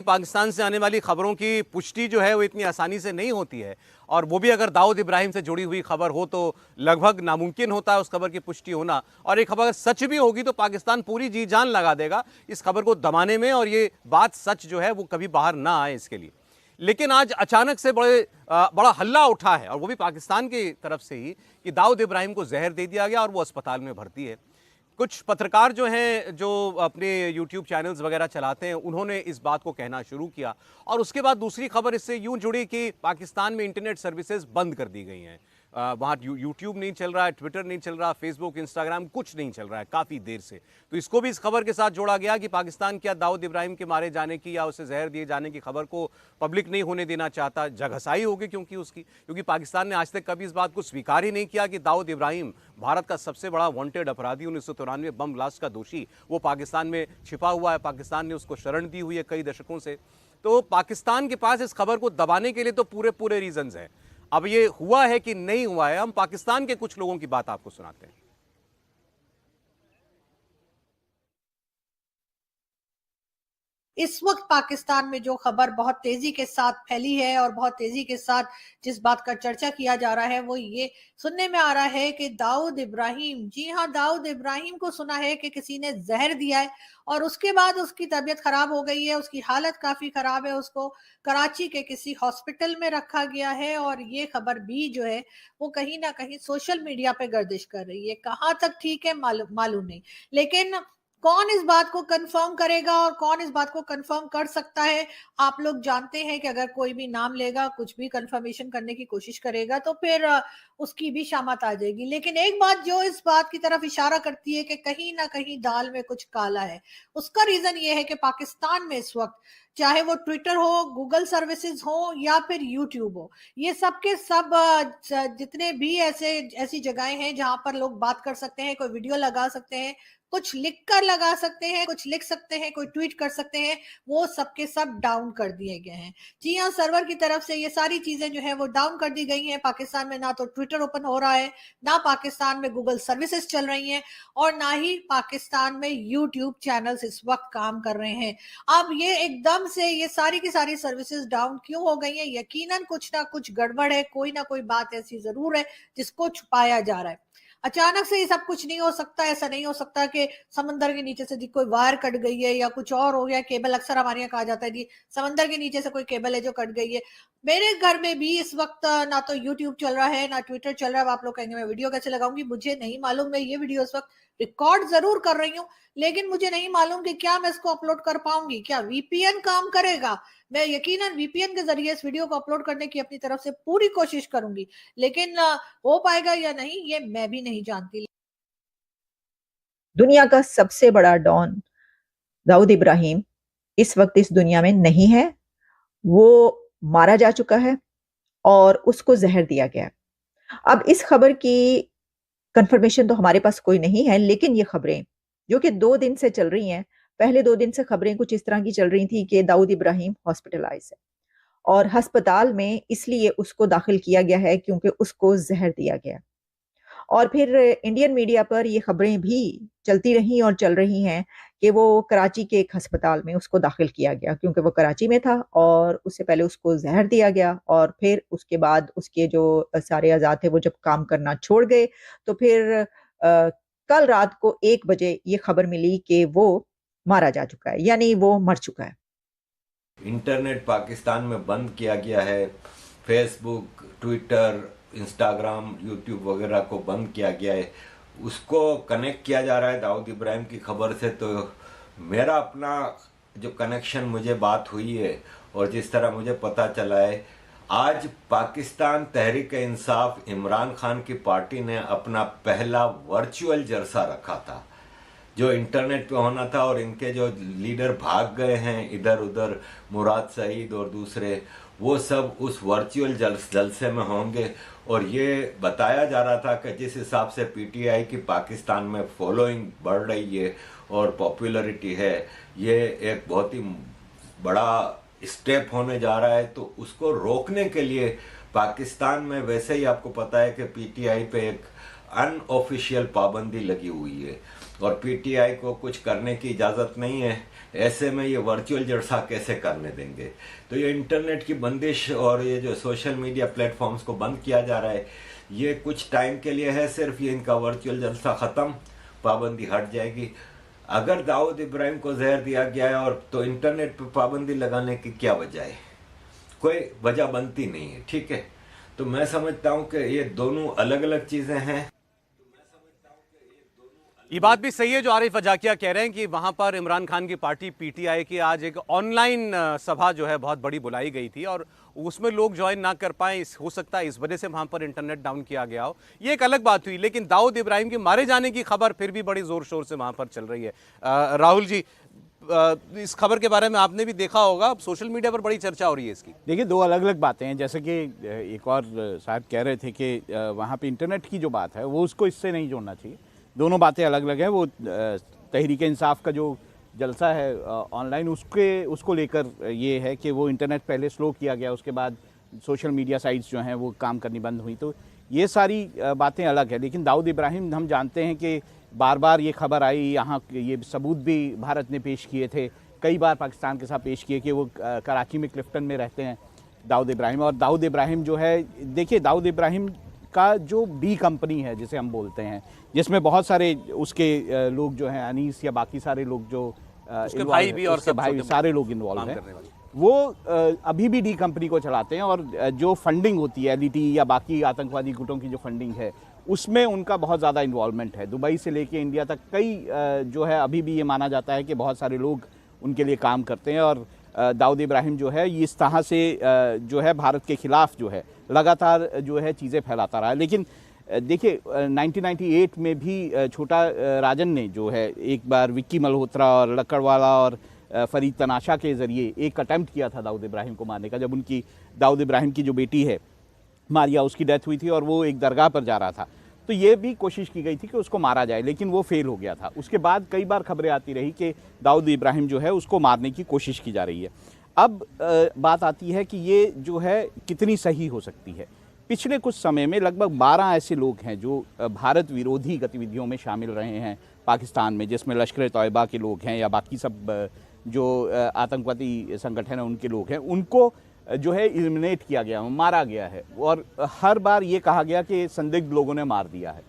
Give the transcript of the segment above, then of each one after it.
पाकिस्तान से आने वाली खबरों की पुष्टि जो है वो इतनी आसानी से नहीं होती है, और वो भी अगर दाऊद इब्राहिम से जुड़ी हुई खबर हो तो लगभग नामुमकिन होता है उस खबर की पुष्टि होना। और एक खबर सच भी होगी तो पाकिस्तान पूरी जी जान लगा देगा इस खबर को दबाने में, और ये बात सच जो है वो कभी बाहर ना आए इसके लिए। लेकिन आज अचानक से बड़ा हल्ला उठा है, और वो भी पाकिस्तान की तरफ से ही, कि दाऊद इब्राहिम को जहर दे दिया गया और वो अस्पताल में भर्ती है। कुछ पत्रकार जो हैं, जो अपने यूट्यूब चैनल्स वगैरह चलाते हैं, उन्होंने इस बात को कहना शुरू किया, और उसके बाद दूसरी खबर इससे यूं जुड़ी कि पाकिस्तान में इंटरनेट सर्विसेज बंद कर दी गई हैं। वहाँ यूट्यूब नहीं चल रहा है, ट्विटर नहीं चल रहा, फेसबुक, इंस्टाग्राम कुछ नहीं चल रहा है काफ़ी देर से। तो इसको भी इस खबर के साथ जोड़ा गया कि पाकिस्तान क्या दाऊद इब्राहिम के मारे जाने की या उसे जहर दिए जाने की खबर को पब्लिक नहीं होने देना चाहता। जगहसाई होगी क्योंकि पाकिस्तान ने आज तक कभी इस बात को स्वीकार ही नहीं किया कि दाऊद इब्राहिम भारत का सबसे बड़ा वांटेड अपराधी, 1993 बम ब्लास्ट का दोषी, वो पाकिस्तान में छिपा हुआ है। पाकिस्तान ने उसको शरण दी हुई है कई दशकों से। तो पाकिस्तान के पास इस खबर को दबाने के लिए तो पूरे पूरे रीजंस हैं। अब ये हुआ है कि नहीं हुआ है, हम पाकिस्तान के कुछ लोगों की बात आपको सुनाते हैं। इस वक्त पाकिस्तान में जो खबर बहुत तेजी के साथ फैली है और बहुत तेजी के साथ जिस बात का चर्चा किया जा रहा है वो ये सुनने में आ रहा है कि दाऊद इब्राहिम, जी हाँ, दाऊद इब्राहिम को सुना है कि किसी ने जहर दिया है और उसके बाद उसकी तबीयत खराब हो गई है, उसकी हालत काफी खराब है, उसको कराची के किसी हॉस्पिटल में रखा गया है। और ये खबर भी जो है वो कहीं ना कहीं सोशल मीडिया पे गर्दिश कर रही है। कहाँ तक ठीक है मालूम नहीं, लेकिन कौन इस बात को कंफर्म करेगा और कौन इस बात को कंफर्म कर सकता है। आप लोग जानते हैं कि अगर कोई भी नाम लेगा, कुछ भी कंफर्मेशन करने की कोशिश करेगा तो फिर उसकी भी शामत आ जाएगी। लेकिन एक बात जो इस बात की तरफ इशारा करती है कि कहीं ना कहीं दाल में कुछ काला है, उसका रीजन ये है कि पाकिस्तान में इस वक्त चाहे वो ट्विटर हो, गूगल सर्विसेज हो या फिर यूट्यूब हो, ये सब के सब जितने भी ऐसी जगहें हैं जहां पर लोग बात कर सकते हैं, कोई वीडियो लगा सकते हैं, कुछ लिख कर लगा सकते हैं, कुछ लिख सकते हैं, कोई ट्वीट कर सकते हैं, वो सबके सब डाउन कर दिए गए हैं। जी हाँ, सर्वर की तरफ से ये सारी चीजें जो है वो डाउन कर दी गई हैं। पाकिस्तान में ना तो ट्विटर ओपन हो रहा है, ना पाकिस्तान में गूगल सर्विसेज चल रही हैं, और ना ही पाकिस्तान में यूट्यूब चैनल्स इस वक्त काम कर रहे हैं। अब ये एकदम से ये सारी की सारी सर्विसेज डाउन क्यों हो गई है? यकीनन कुछ ना कुछ गड़बड़ है, कोई ना कोई बात ऐसी जरूर है जिसको छुपाया जा रहा है। अचानक से ये सब कुछ नहीं हो सकता। ऐसा नहीं हो सकता कि समंदर के नीचे से कोई वायर कट गई है या कुछ और हो गया, केबल। अक्सर हमारे यहाँ कहा जाता है जी समंदर के नीचे से कोई केबल है जो कट गई है। मेरे घर में भी इस वक्त ना तो यूट्यूब चल रहा है ना ट्विटर चल रहा है। आप लोग कहेंगे मैं वीडियो कैसे लगाऊंगी, मुझे नहीं मालूम। मैं ये वीडियो इस वक्त रिकॉर्ड जरूर कर रही हूँ, लेकिन मुझे नहीं मालूम कि क्या मैं इसको अपलोड कर पाऊंगी, क्या वीपीएन काम करेगा। मैं यकीनन वीपीएन के जरिए इस वीडियो को अपलोड करने की अपनी तरफ से पूरी कोशिश करूंगी, लेकिन हो पाएगा या नहीं ये मैं भी नहीं जानती। दुनिया का सबसे बड़ा डॉन दाऊद इब्राहिम इस वक्त इस दुनिया में नहीं है। वो मारा जा चुका है और उसको जहर दिया गया। अब इस खबर की कंफर्मेशन तो हमारे पास कोई नहीं है, लेकिन ये खबरें जो कि 2 दिन से चल रही हैं, पहले 2 दिन से खबरें कुछ इस तरह की चल रही थी कि दाऊद इब्राहिम हॉस्पिटलाइज है और अस्पताल में इसलिए उसको दाखिल किया गया है क्योंकि उसको जहर दिया गया। और फिर इंडियन मीडिया पर ये खबरें भी चलती रही और चल रही हैं कि वो कराची के एक अस्पताल में उसको दाखिल किया गया क्योंकि वो कराची में था और उससे पहले उसको जहर दिया गया। और फिर उसके बाद उसके जो सारे अज़ा थे वो जब काम करना छोड़ गए तो फिर कल रात को 1 बजे ये खबर मिली कि वो मारा जा चुका है, यानी वो मर चुका है। इंटरनेट पाकिस्तान में बंद किया गया है। फेसबुक, ट्विटर, इंस्टाग्राम, यूट्यूब वगैरह को बंद किया गया है। उसको कनेक्ट किया जा रहा है दाऊद इब्राहिम की खबर से। तो मेरा अपना जो कनेक्शन मुझे बात हुई है और जिस तरह मुझे पता चला है, आज पाकिस्तान तहरीक इंसाफ इमरान खान की पार्टी ने अपना पहला वर्चुअल जलसा रखा था जो इंटरनेट पे होना था, और इनके जो लीडर भाग गए हैं इधर उधर, मुराद सईद और दूसरे, वो सब उस वर्चुअल जलसे में होंगे। और ये बताया जा रहा था कि जिस हिसाब से पीटीआई की पाकिस्तान में फॉलोइंग बढ़ रही है और पॉपुलैरिटी है, ये एक बहुत ही बड़ा स्टेप होने जा रहा है। तो उसको रोकने के लिए पाकिस्तान में वैसे ही आपको पता है कि पीटीआई पे एक अनऑफिशियल पाबंदी लगी हुई है और पीटीआई को कुछ करने की इजाज़त नहीं है ऐसे में ये वर्चुअल जलसा कैसे करने देंगे। तो ये इंटरनेट की बंदिश और ये जो सोशल मीडिया प्लेटफॉर्म्स को बंद किया जा रहा है, ये कुछ टाइम के लिए है सिर्फ। ये इनका वर्चुअल जलसा ख़त्म, पाबंदी हट जाएगी। अगर दाऊद इब्राहिम को जहर दिया गया है और तो इंटरनेट पर पाबंदी लगाने की क्या वजह है? कोई वजह बनती नहीं है, ठीक है। तो मैं समझता हूँ कि ये दोनों अलग अलग चीज़ें हैं। ये बात भी सही है जो आरिफ अजाकिया कह रहे हैं कि वहां पर इमरान खान की पार्टी पीटीआई की आज एक ऑनलाइन सभा जो है बहुत बड़ी बुलाई गई थी और उसमें लोग ज्वाइन ना कर पाए, हो सकता है इस वजह से वहां पर इंटरनेट डाउन किया गया हो। ये एक अलग बात हुई, लेकिन दाऊद इब्राहिम के मारे जाने की खबर फिर भी बड़ी जोर शोर से वहां पर चल रही है। राहुल जी, इस खबर के बारे में आपने भी देखा होगा, सोशल मीडिया पर बड़ी चर्चा हो रही है इसकी। देखिए, दो अलग अलग बातें हैं। जैसे कि एक और साहब कह रहे थे कि वहाँ पे इंटरनेट की जो बात है वो उसको इससे नहीं जोड़ना चाहिए। दोनों बातें अलग अलग हैं। वो तहरीक इंसाफ का जो जलसा है ऑनलाइन, उसको लेकर ये है कि वो इंटरनेट पहले स्लो किया गया, उसके बाद सोशल मीडिया साइट्स जो हैं वो काम करनी बंद हुई। तो ये सारी बातें अलग है। लेकिन दाऊद इब्राहिम, हम जानते हैं कि बार बार ये खबर आई, यहाँ ये सबूत भी भारत ने पेश किए थे, कई बार पाकिस्तान के साथ पेश किए कि वो कराची में क्लिफ्टन में रहते हैं दाऊद इब्राहिम। और दाऊद इब्राहिम जो है, देखिए दाऊद इब्राहिम का जो बी कंपनी है जिसे हम बोलते हैं, जिसमें बहुत सारे उसके लोग जो हैं, अनीस या बाकी सारे लोग जो उसके भाई भी और उसके भाई सारे लोग इन्वॉल्व हैं, वो अभी भी डी कंपनी को चलाते हैं। और जो फंडिंग होती है एलईटी या बाकी आतंकवादी गुटों की जो फंडिंग है, उसमें उनका बहुत ज़्यादा इन्वॉल्वमेंट है। दुबई से लेके इंडिया तक कई जो है अभी भी ये माना जाता है कि बहुत सारे लोग उनके लिए काम करते हैं। और दाऊद इब्राहिम जो है इस तरह से जो है भारत के ख़िलाफ़ जो है लगातार जो है चीज़ें फैलाता रहा। लेकिन देखिए 1998 में भी छोटा राजन ने जो है एक बार विक्की मल्होत्रा और लक्कड़वाला और फरीद तनाशा के ज़रिए एक अटैम्प्ट किया था दाऊद इब्राहिम को मारने का। जब उनकी दाऊद इब्राहिम की जो बेटी है मारिया, उसकी डेथ हुई थी और वो एक दरगाह पर जा रहा था, तो ये भी कोशिश की गई थी कि उसको मारा जाए, लेकिन वो फेल हो गया था। उसके बाद कई बार खबरें आती रही कि दाऊद इब्राहिम जो है उसको मारने की कोशिश की जा रही है। अब बात आती है कि ये जो है कितनी सही हो सकती है। पिछले कुछ समय में लगभग 12 ऐसे लोग हैं जो भारत विरोधी गतिविधियों में शामिल रहे हैं पाकिस्तान में, जिसमें लश्कर तौयबा के लोग हैं या बाकी सब जो आतंकवादी संगठन है उनके लोग हैं, उनको जो है एलिमिनेट किया गया, मारा गया है। और हर बार ये कहा गया कि संदिग्ध लोगों ने मार दिया है।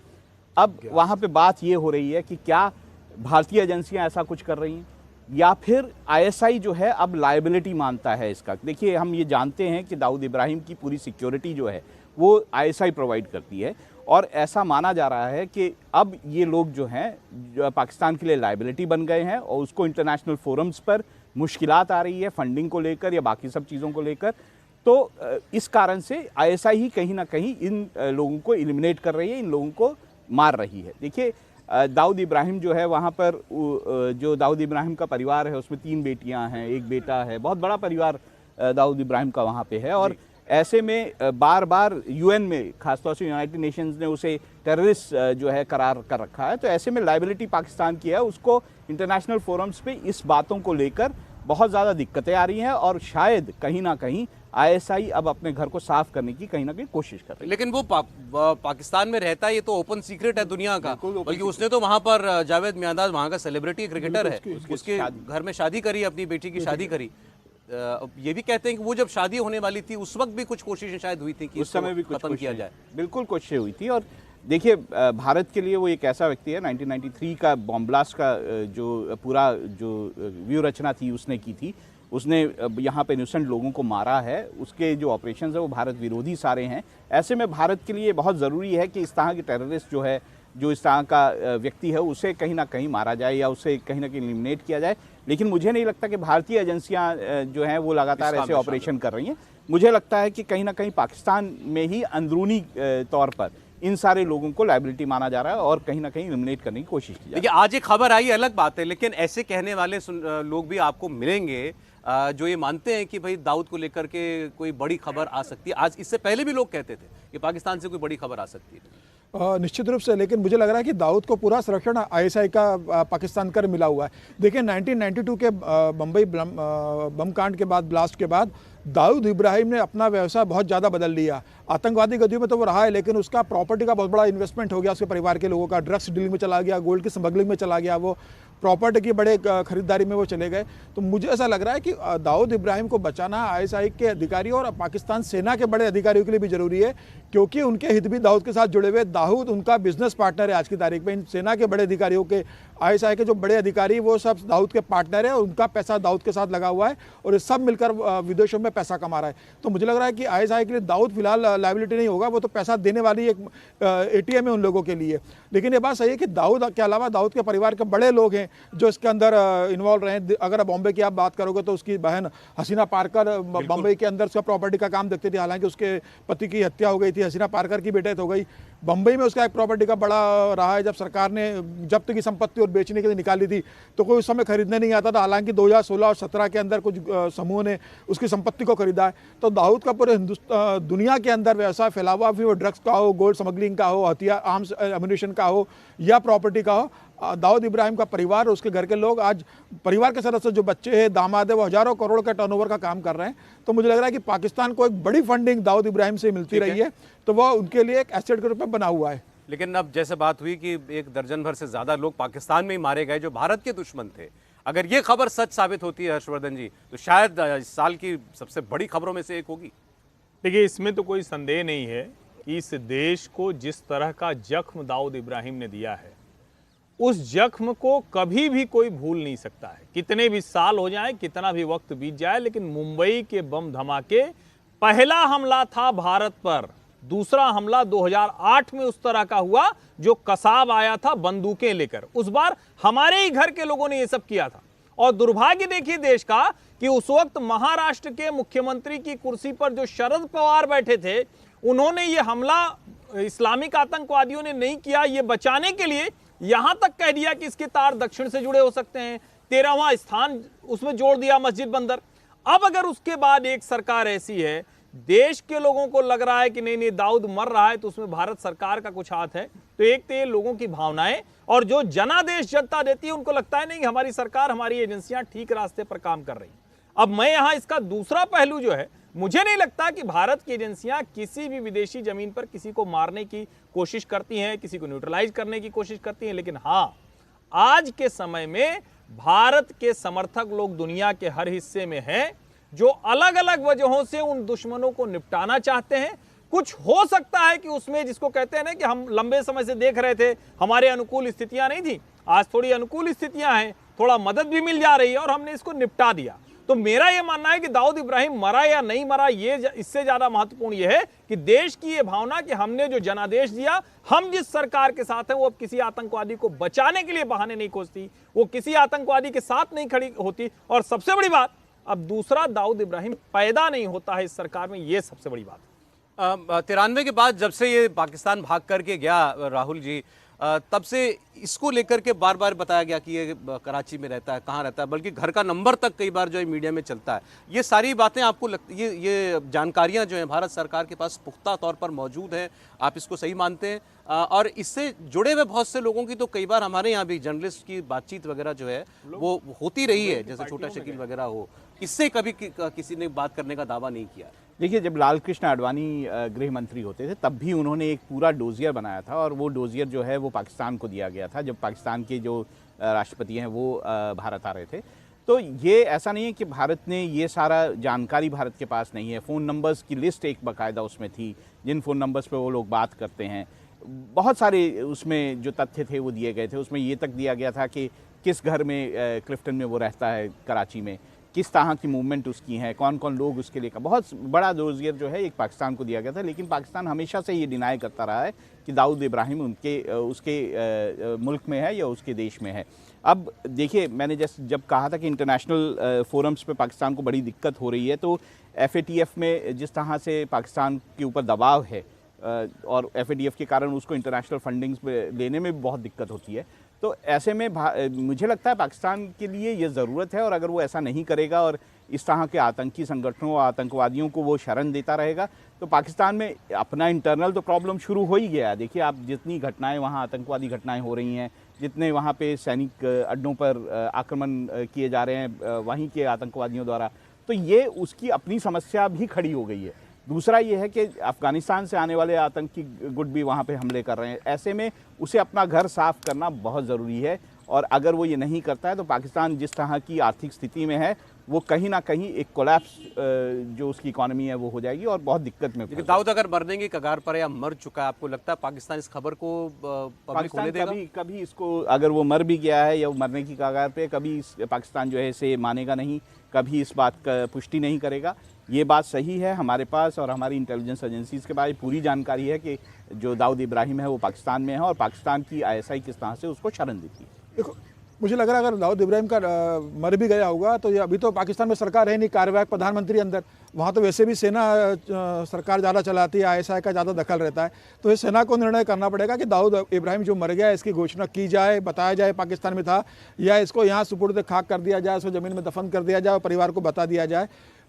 अब वहाँ पे बात ये हो रही है कि क्या भारतीय एजेंसियाँ ऐसा कुछ कर रही हैं या फिर आईएसआई जो है अब लायबिलिटी मानता है इसका। देखिए, हम ये जानते हैं कि दाऊद इब्राहिम की पूरी सिक्योरिटी जो है वो आईएसआई प्रोवाइड करती है, और ऐसा माना जा रहा है कि अब ये लोग जो हैं जो पाकिस्तान के लिए लायबिलिटी बन गए हैं और उसको इंटरनेशनल फोरम्स पर मुश्किलात आ रही है फंडिंग को लेकर या बाकी सब चीज़ों को लेकर। तो इस कारण से आईएसआई ही कहीं ना कहीं इन लोगों को एलिमिनेट कर रही है, इन लोगों को मार रही है। देखिए, दाऊद इब्राहिम जो है वहाँ पर जो दाऊद इब्राहिम का परिवार है उसमें 3 बेटियाँ हैं, 1 बेटा है, बहुत बड़ा परिवार दाऊद इब्राहिम का वहाँ पे है। और ऐसे में बार बार यूएन में, खासतौर से यूनाइटेड नेशंस ने उसे टेररिस्ट जो है करार कर रखा है। तो ऐसे में लायबिलिटी पाकिस्तान की है, उसको इंटरनेशनल फोरम्स पे इस बातों को लेकर बहुत ज़्यादा दिक्कतें आ रही हैं और शायद कहीं ना कहीं आईएसआई अब अपने घर को साफ करने की कहीं ना कहीं कोशिश कर रही है। लेकिन वो पाकिस्तान में रहता है, ये तो ओपन सीक्रेट है दुनिया का। बल्कि उसने तो वहां पर जावेद मियांदाद, वहां का सेलिब्रिटी क्रिकेटर है, उसके घर में शादी करी, अपनी बेटी की शादी करी। ये भी कहते हैं कि वो जब शादी होने वाली थी उस वक्त भी कुछ कोशिशें शायद हुई थी कि उस समय भी कुछ खत्म किया जाए। बिल्कुल कोशिशें हुई थी। और देखिए, भारत के लिए वो एक ऐसा व्यक्ति है, 1993 का बॉम्ब ब्लास्ट का जो पूरा जो व्यू रचना थी उसने की थी। उसने यहाँ पे इनोसेंट लोगों को मारा है, उसके जो ऑपरेशंस है वो भारत विरोधी सारे हैं। ऐसे में भारत के लिए बहुत ज़रूरी है कि इस तरह के टेररिस्ट जो है, जो इस तरह का व्यक्ति है, उसे कहीं ना कहीं मारा जाए या उसे कहीं ना कहीं एलिमिनेट किया जाए। लेकिन मुझे नहीं लगता कि भारतीय एजेंसियां जो हैं वो लगातार ऐसे ऑपरेशन कर रही हैं। मुझे लगता है कि कहीं ना कहीं पाकिस्तान में ही अंदरूनी तौर पर इन सारे लोगों को लायबिलिटी माना जा रहा है और कहीं ना कहीं एलिमिनेट करने की कोशिश की जा रही है। देखिए, आज एक खबर आई, अलग बात है, लेकिन ऐसे कहने वाले लोग भी आपको मिलेंगे जो ये मानते हैं कि भाई दाऊद को लेकर के कोई बड़ी खबर आ सकती है। आज इससे पहले भी लोग कहते थे कि पाकिस्तान से कोई बड़ी खबर आ सकती है। निश्चित रूप से, लेकिन मुझे लग रहा है कि दाऊद को पूरा संरक्षण आईएसआई का पाकिस्तान कर मिला हुआ है। देखिए, 1992 के बम्बई बम कांड के बाद, ब्लास्ट के बाद, दाऊद इब्राहिम ने अपना व्यवसाय बहुत ज़्यादा बदल लिया। आतंकवादी गतियों में तो वो रहा है, लेकिन उसका प्रॉपर्टी का बहुत बड़ा इन्वेस्टमेंट हो गया, उसके परिवार के लोगों का ड्रग्स डीलिंग में चला गया, गोल्ड की स्मगलिंग में चला गया वो। प्रॉपर्टी की बड़े खरीदारी में वो चले गए। तो मुझे ऐसा लग रहा है कि दाऊद इब्राहिम को बचाना आईएसआई के अधिकारियों और पाकिस्तान सेना के बड़े अधिकारियों के लिए भी जरूरी है, क्योंकि उनके हित भी दाऊद के साथ जुड़े हुए। दाऊद उनका बिजनेस पार्टनर है आज की तारीख में। इन सेना के बड़े अधिकारियों के, आईएसआई के जो बड़े अधिकारी, वो सब दाऊद के पार्टनर है और उनका पैसा दाऊद के साथ लगा हुआ है और ये सब मिलकर विदेशों में पैसा कमा रहा है। तो मुझे लग रहा है कि आईएसआई के लिए दाऊद फिलहाल लायबिलिटी नहीं होगा, वो तो पैसा देने वाली एक एटीएम है उन लोगों के लिए। लेकिन ये बात सही है कि दाऊद के अलावा दाऊद के परिवार के बड़े लोग हैं जो इसके अंदर इन्वॉल्व रहे। अगर बॉम्बे की आप बात करोगे तो उसकी बहन हसीना पारकर बॉम्बे के अंदर उसका प्रॉपर्टी का काम देखती थी, हालांकि उसके पति की हत्या हो गई थी, हसीना पारकर की बेटे हो गई। बम्बई में उसका एक प्रॉपर्टी का बड़ा रहा है। जब सरकार ने जब्त की संपत्ति और बेचने के लिए निकाली थी तो कोई उस समय खरीदने नहीं आता था, हालांकि 2016 और 17 के अंदर कुछ समूह ने उसकी संपत्ति को खरीदा है। तो दाऊद का पूरे दुनिया के अंदर व्यवसाय फैला हुआ, फिर वो ड्रग्स का हो, गोल्ड स्मगलिंग का हो, हथियार, आर्म्स एम्युनिशन का हो या प्रॉपर्टी का हो। दाऊद इब्राहिम का परिवार और उसके घर के लोग, आज परिवार के सदस्य जो बच्चे हैं, दामाद है, वो हजारों करोड़ का टर्नओवर का काम कर रहे हैं। तो मुझे लग रहा है कि पाकिस्तान को एक बड़ी फंडिंग दाऊद इब्राहिम से मिलती रही है, तो वो उनके लिए एक एसेट के रूप में बना हुआ है। लेकिन अब जैसे बात हुई कि 1 दर्जन भर से ज्यादा लोग पाकिस्तान में ही मारे गए जो भारत के दुश्मन थे, अगर ये खबर सच साबित होती है हर्षवर्धन जी, तो शायद इस साल की सबसे बड़ी खबरों में से एक होगी। देखिए, इसमें तो कोई संदेह नहीं है कि इस देश को जिस तरह का जख्म दाऊद इब्राहिम ने दिया है, उस जख्म को कभी भी कोई भूल नहीं सकता है। कितने भी साल हो जाए, कितना भी वक्त बीत जाए, लेकिन मुंबई के बम धमाके पहला हमला था भारत पर। दूसरा हमला 2008 में उस तरह का हुआ जो कसाब आया था बंदूकें लेकर। उस बार हमारे ही घर के लोगों ने यह सब किया था। और दुर्भाग्य देखिए देश का कि उस वक्त महाराष्ट्र के मुख्यमंत्री की कुर्सी पर जो शरद पवार बैठे थे, उन्होंने ये हमला इस्लामिक आतंकवादियों ने नहीं किया, ये बचाने के लिए यहां तक कह दिया कि इसके तार दक्षिण से जुड़े हो सकते हैं, 13वां स्थान उसमें जोड़ दिया मस्जिद बंदर। अब अगर उसके बाद एक सरकार ऐसी है, देश के लोगों को लग रहा है कि नहीं दाऊद मर रहा है, तो उसमें भारत सरकार का कुछ हाथ है। तो एक तो ये लोगों की भावनाएं, और जो जनादेश जनता देती है उनको लगता है नहीं हमारी सरकार, हमारी एजेंसियां ठीक रास्ते पर काम कर रही। अब मैं यहां इसका दूसरा पहलू जो है, मुझे नहीं लगता कि भारत की एजेंसियां किसी भी विदेशी जमीन पर किसी को मारने की कोशिश करती हैं, किसी को न्यूट्रलाइज करने की कोशिश करती हैं। लेकिन हां, आज के समय में भारत के समर्थक लोग दुनिया के हर हिस्से में हैं जो अलग अलग वजहों से उन दुश्मनों को निपटाना चाहते हैं। कुछ हो सकता है कि उसमें, जिसको कहते हैं ना कि हम लंबे समय से देख रहे थे, हमारे अनुकूल स्थितियां नहीं थी, आज थोड़ी अनुकूल स्थितियां हैं, थोड़ा मदद भी मिल जा रही है और हमने इसको निपटा दिया। तो मेरा यह मानना है कि दाऊद इब्राहिम मरा या नहीं मरा, ये इससे ज्यादा महत्वपूर्ण यह है कि देश की यह भावना कि हमने जो जनादेश दिया, हम जिस सरकार के साथ हैं, वो अब किसी आतंकवादी को बचाने के लिए बहाने नहीं खोजती, वो किसी आतंकवादी के साथ नहीं खड़ी होती। और सबसे बड़ी बात, अब दूसरा दाऊद इब्राहिम पैदा नहीं होता है इस सरकार में, यह सबसे बड़ी बात है। 93 के बाद जब से ये पाकिस्तान भाग करके गया राहुल जी, तब से इसको लेकर के बार बार बताया गया कि ये कराची में रहता है, कहाँ रहता है, बल्कि घर का नंबर तक कई बार जो है मीडिया में चलता है। ये सारी बातें आपको लगती, ये जानकारियां जो हैं भारत सरकार के पास पुख्ता तौर पर मौजूद हैं, आप इसको सही मानते हैं? और इससे जुड़े हुए बहुत से लोगों की तो कई बार हमारे यहाँ भी जर्नलिस्ट की बातचीत वगैरह जो है वो होती रही है, जैसे छोटा शकील वगैरह हो, इससे कभी किसी ने बात करने का दावा नहीं किया। देखिए, जब लाल कृष्ण आडवाणी गृह मंत्री होते थे तब भी उन्होंने एक पूरा डोजियर बनाया था, और वो डोजियर जो है वो पाकिस्तान को दिया गया था जब पाकिस्तान के जो राष्ट्रपति हैं वो भारत आ रहे थे। तो ये ऐसा नहीं है कि भारत ने ये सारा जानकारी भारत के पास नहीं है। फ़ोन नंबर्स की लिस्ट एक बाकायदा उसमें थी, जिन फ़ोन नंबर्स पे वो लोग बात करते हैं, बहुत सारे उसमें जो तथ्य थे वो दिए गए थे। उसमें ये तक दिया गया था कि किस घर में क्लिफ्टन में वो रहता है कराची में, किस तरह की मूवमेंट उसकी है, कौन कौन लोग उसके लिए, का बहुत बड़ा डोजियर जो है एक पाकिस्तान को दिया गया था। लेकिन पाकिस्तान हमेशा से ये डिनाई करता रहा है कि दाऊद इब्राहिम उसके मुल्क में है या उसके देश में है। अब देखिए, मैंने जब कहा था कि इंटरनेशनल फोरम्स पे पाकिस्तान को बड़ी दिक्कत हो रही है, तो FATF में जिस तरह से पाकिस्तान के ऊपर दबाव है और FATF के कारण उसको इंटरनेशनल फंडिंग्स लेने में भी बहुत दिक्कत होती है, तो ऐसे में मुझे लगता है पाकिस्तान के लिए ये ज़रूरत है। और अगर वो ऐसा नहीं करेगा और इस तरह के आतंकी संगठनों और आतंकवादियों को वो शरण देता रहेगा, तो पाकिस्तान में अपना इंटरनल तो प्रॉब्लम शुरू हो ही गया है। देखिए, आप जितनी घटनाएं वहाँ आतंकवादी घटनाएं हो रही हैं, जितने वहाँ पे सैनिक अड्डों पर आक्रमण किए जा रहे हैं वहीं के आतंकवादियों द्वारा, तो ये उसकी अपनी समस्या भी खड़ी हो गई है। दूसरा ये है कि अफ़गानिस्तान से आने वाले आतंकी गुट भी वहाँ पे हमले कर रहे हैं। ऐसे में उसे अपना घर साफ करना बहुत ज़रूरी है। और अगर वो ये नहीं करता है तो पाकिस्तान जिस तरह की आर्थिक स्थिति में है वो कहीं ना कहीं एक कोलैप्स जो उसकी इकोनॉमी है वो हो जाएगी और बहुत दिक्कत में लेकिन दाऊद अगर मरने की कगार पर है या मर चुका है, आपको लगता है पाकिस्तान इस खबर को पब्लिक होने देगा? कभी इसको अगर वो मर भी गया है या वो मरने की कगार पे, कभी पाकिस्तान जो है इसे मानेगा नहीं, कभी इस बात का पुष्टि नहीं करेगा। ये बात सही है, हमारे पास और हमारी इंटेलिजेंस एजेंसीज के पास पूरी जानकारी है कि जो दाऊद इब्राहिम है वो पाकिस्तान में है और पाकिस्तान की ISI किस तरह से उसको शरण देती है। देखो, मुझे लग रहा है अगर दाऊद इब्राहिम का मर भी गया होगा तो ये अभी तो पाकिस्तान में सरकार है नहीं, कार्यवाहक प्रधानमंत्री अंदर, वहाँ तो वैसे भी सेना सरकार ज़्यादा चलाती है, ISI का ज़्यादा दखल रहता है। तो ये सेना को निर्णय करना पड़ेगा कि दाऊद इब्राहिम जो मर गया है इसकी घोषणा की जाए, बताया जाए पाकिस्तान में था, या इसको यहाँ सुपुर्द खाक कर दिया जाए, उसको ज़मीन में दफन कर दिया जाए और परिवार को बता दिया जाए।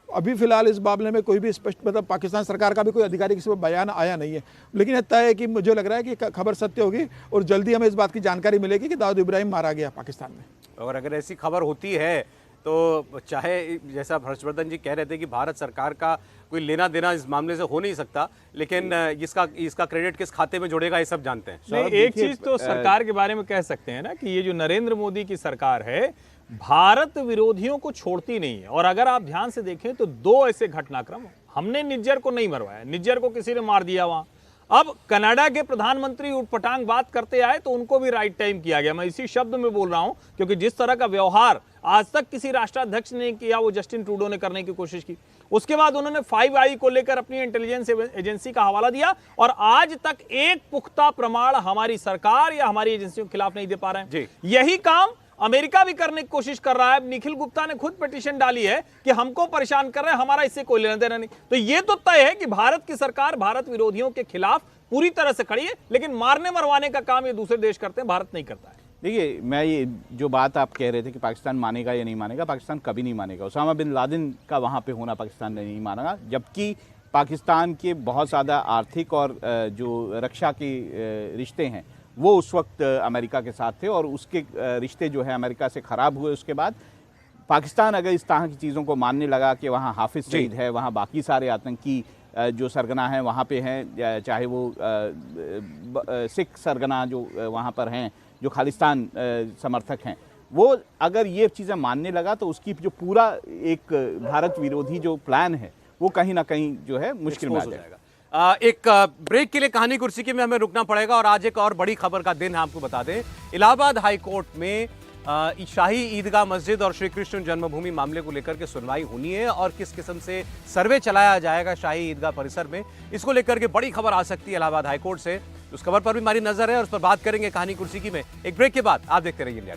अभी फिलहाल इस मामले में कोई भी स्पष्ट मतलब पाकिस्तान सरकार का भी कोई अधिकारी किसी पर बयान आया नहीं है, लेकिन तय है कि मुझे लग रहा है कि खबर सत्य होगी और जल्दी हमें इस बात की जानकारी मिलेगी कि दाऊद इब्राहिम मारा गया पाकिस्तान में। और अगर ऐसी खबर होती है तो चाहे जैसा हर्षवर्धन जी कह रहे थे कि भारत सरकार का कोई लेना देना इस मामले से हो नहीं सकता, लेकिन इसका क्रेडिट किस खाते में जुड़ेगा ये सब जानते हैं। नहीं, एक चीज तो सरकार के बारे में कह सकते हैं ना कि ये जो नरेंद्र मोदी की सरकार है भारत विरोधियों को छोड़ती नहीं है। और अगर आप ध्यान से देखें तो 2 ऐसे घटनाक्रम, हमने निज्जर को नहीं मरवाया, निज्जर को किसी ने मार दिया वहां। अब कनाडा के प्रधानमंत्री उटपटांग बात करते आए तो उनको भी राइट टाइम किया गया। मैं इसी शब्द में बोल रहा हूं क्योंकि जिस तरह का व्यवहार आज तक किसी राष्ट्राध्यक्ष ने किया वो जस्टिन ट्रूडो ने करने की कोशिश की। उसके बाद उन्होंने 5 आई को लेकर अपनी इंटेलिजेंस एजेंसी का हवाला दिया और आज तक एक पुख्ता प्रमाण हमारी सरकार या हमारी एजेंसियों के खिलाफ नहीं दे पा रहे हैं। यही काम अमेरिका भी करने की कोशिश कर रहा है। निखिल गुप्ता ने खुद पिटीशन डाली है कि हमको परेशान कर रहे हैं, हमारा इससे कोई लेना देना नहीं। तो ये तो तय है कि भारत की सरकार भारत विरोधियों के खिलाफ पूरी तरह से खड़ी है, लेकिन मारने मरवाने का काम ये दूसरे देश करते हैं, भारत नहीं करता है। देखिए, मैं ये जो बात आप कह रहे थे कि पाकिस्तान मानेगा या नहीं मानेगा, पाकिस्तान कभी नहीं मानेगा। उसामा बिन लादेन का वहाँ पे होना पाकिस्तान ने नहीं मानेगा, जबकि पाकिस्तान के बहुत ज़्यादा आर्थिक और जो रक्षा के रिश्ते हैं वो उस वक्त अमेरिका के साथ थे और उसके रिश्ते जो है अमेरिका से ख़राब हुए। उसके बाद पाकिस्तान अगर इस तरह की चीज़ों को मानने लगा कि वहाँ हाफिज सईद है, वहाँ बाकी सारे आतंकी जो सरगना हैं वहाँ पे हैं, चाहे वो सिख सरगना जो वहाँ पर हैं जो खालिस्तान समर्थक हैं, वो अगर ये चीज़ें मानने लगा तो उसकी जो पूरा एक भारत विरोधी जो प्लान है वो कहीं ना कहीं जो है मुश्किल में आ जाएगा। एक ब्रेक के लिए कहानी कुर्सी के में हमें रुकना पड़ेगा और आज एक और बड़ी खबर का दिन है। आपको बता दें, इलाहाबाद हाई कोर्ट में शाही ईदगाह मस्जिद और श्री कृष्ण जन्मभूमि मामले को लेकर के सुनवाई होनी है और किस किस्म से सर्वे चलाया जाएगा शाही ईदगाह परिसर में, इसको लेकर के बड़ी खबर आ सकती है इलाहाबाद हाई कोर्ट से। उस खबर पर भी हमारी नजर है और उस पर बात करेंगे कहानी कुर्सी की में। एक ब्रेक के बाद आप देखते रहिए इंडिया।